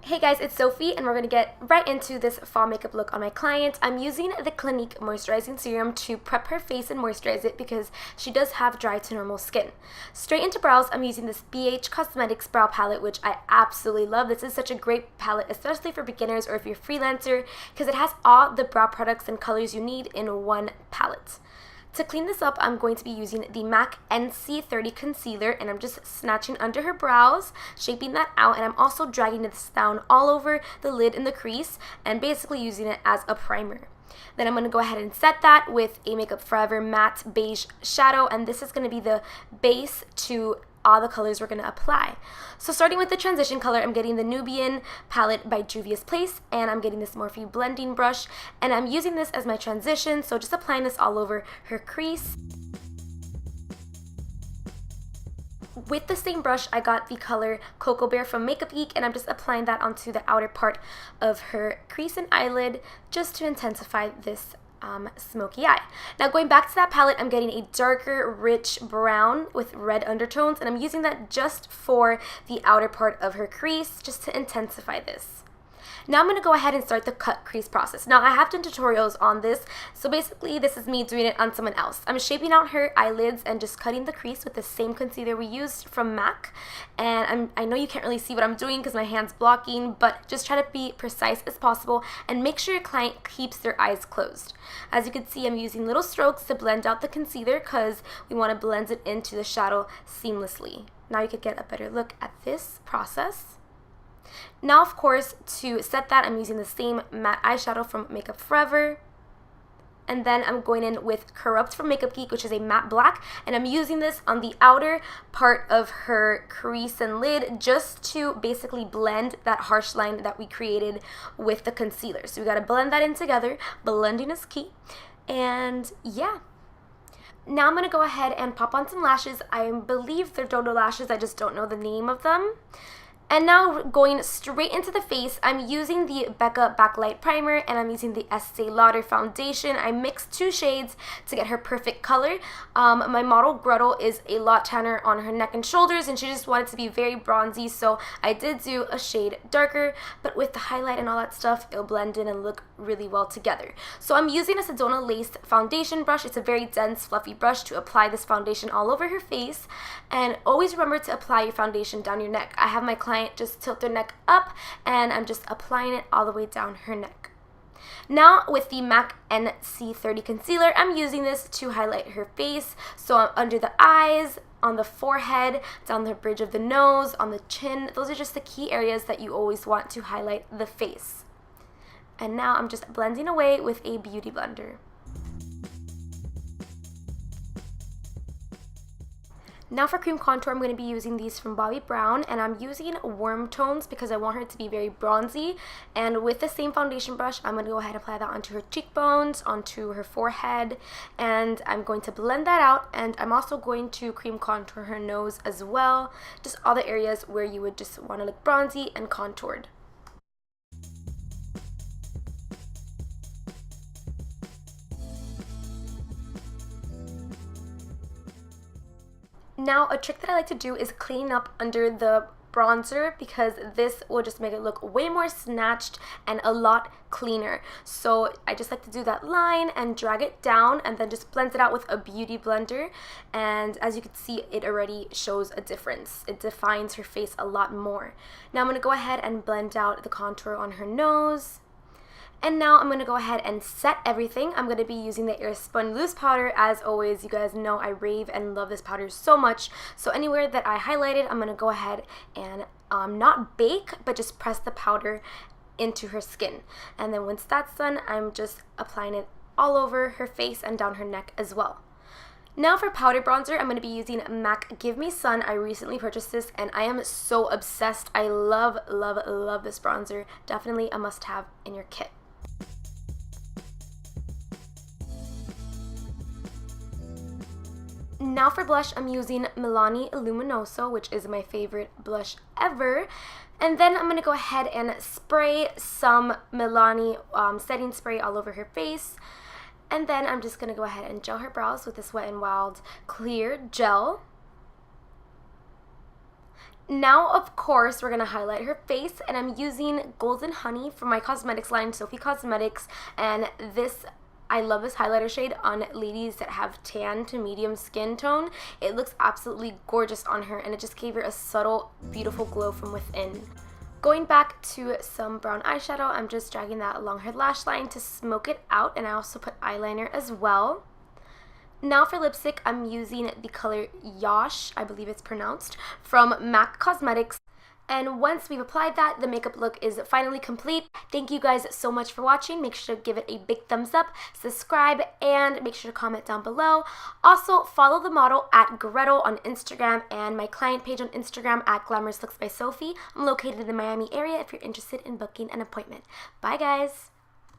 Hey guys, it's Sophie and we're going to get right into this fall makeup look on my client. I'm using the Clinique Moisturizing Serum to prep her face and moisturize it because she does have dry to normal skin. Straight into brows, I'm using this BH Cosmetics brow palette, which I absolutely love. This is such a great palette, especially for beginners or if you're a freelancer, because it has all the brow products and colors you need in one palette. To clean this up, I'm going to be using the MAC NC30 concealer, and I'm just snatching under her brows, shaping that out, and I'm also dragging this down all over the lid and the crease, and basically using it as a primer. Then I'm going to go ahead and set that with a Makeup Forever matte beige shadow, and this is going to be the base to all the colors we're going to apply. So starting with the transition color, I'm getting the Nubian palette by Juvia's Place, and I'm getting this Morphe blending brush, and I'm using this as my transition, so just applying this all over her crease. With the same brush, I got the color Cocoa Bear from Makeup Geek, and I'm just applying that onto the outer part of her crease and eyelid just to intensify this smoky eye. Now going back to that palette, I'm getting a darker, rich brown with red undertones, and I'm using that just for the outer part of her crease, just to intensify this. Now I'm going to go ahead and start the cut crease process. Now I have done tutorials on this, so basically this is me doing it on someone else. I'm shaping out her eyelids and just cutting the crease with the same concealer we used from MAC. And I know you can't really see what I'm doing because my hand's blocking, but just try to be precise as possible and make sure your client keeps their eyes closed. As you can see, I'm using little strokes to blend out the concealer because we want to blend it into the shadow seamlessly. Now you could get a better look at this process. Now, of course, to set that, I'm using the same matte eyeshadow from Makeup Forever. And then I'm going in with Corrupt from Makeup Geek, which is a matte black. And I'm using this on the outer part of her crease and lid just to basically blend that harsh line that we created with the concealer. So we got to blend that in together. Blending is key. And yeah. Now I'm going to go ahead and pop on some lashes. I believe they're dodo lashes. I just don't know the name of them. And now going straight into the face, I'm using the Becca Backlight Primer and I'm using the Estee Lauder Foundation. I mixed two shades to get her perfect color. My model Gretel is a lot tanner on her neck and shoulders, and she just wanted to be very bronzy, so I did do a shade darker, but with the highlight and all that stuff, it'll blend in and look really well together. So I'm using a Sedona Laced foundation brush. It's a very dense, fluffy brush to apply this foundation all over her face. And always remember to apply your foundation down your neck. I have my client just tilt their neck up, and I'm just applying it all the way down her neck. Now with the MAC NC30 concealer, I'm using this to highlight her face. So I'm under the eyes, on the forehead, down the bridge of the nose, on the chin. Those are just the key areas that you always want to highlight the face. And now I'm just blending away with a beauty blender. Now for cream contour, I'm going to be using these from Bobbi Brown, and I'm using warm tones because I want her to be very bronzy. And with the same foundation brush, I'm going to go ahead and apply that onto her cheekbones, onto her forehead, and I'm going to blend that out. And I'm also going to cream contour her nose as well, just all the areas where you would just want to look bronzy and contoured. Now, a trick that I like to do is clean up under the bronzer because this will just make it look way more snatched and a lot cleaner. So I just like to do that line and drag it down and then just blend it out with a beauty blender. And as you can see, it already shows a difference. It defines her face a lot more. Now I'm going to go ahead and blend out the contour on her nose. And now I'm going to go ahead and set everything. I'm going to be using the Airspun Loose Powder. As always, you guys know I rave and love this powder so much. So anywhere that I highlighted, I'm going to go ahead and not bake, but just press the powder into her skin. And then once that's done, I'm just applying it all over her face and down her neck as well. Now for powder bronzer, I'm going to be using MAC Give Me Sun. I recently purchased this and I am so obsessed. I love, love, love this bronzer. Definitely a must-have in your kit. Now for blush, I'm using Milani Luminoso, which is my favorite blush ever. And then I'm going to go ahead and spray some Milani setting spray all over her face. And then I'm just going to go ahead and gel her brows with this Wet n Wild Clear Gel. Now, of course, we're going to highlight her face, and I'm using Golden Honey from my cosmetics line, Sophie Cosmetics, and I love this highlighter shade on ladies that have tan to medium skin tone. It looks absolutely gorgeous on her, and it just gave her a subtle, beautiful glow from within. Going back to some brown eyeshadow, I'm just dragging that along her lash line to smoke it out, and I also put eyeliner as well. Now for lipstick, I'm using the color Yash, I believe it's pronounced, from MAC Cosmetics. And once we've applied that, the makeup look is finally complete. Thank you guys so much for watching. Make sure to give it a big thumbs up, subscribe, and make sure to comment down below. Also, follow the model at Gretel on Instagram and my client page on Instagram at Glamorous Looks by Sophie. I'm located in the Miami area if you're interested in booking an appointment. Bye, guys.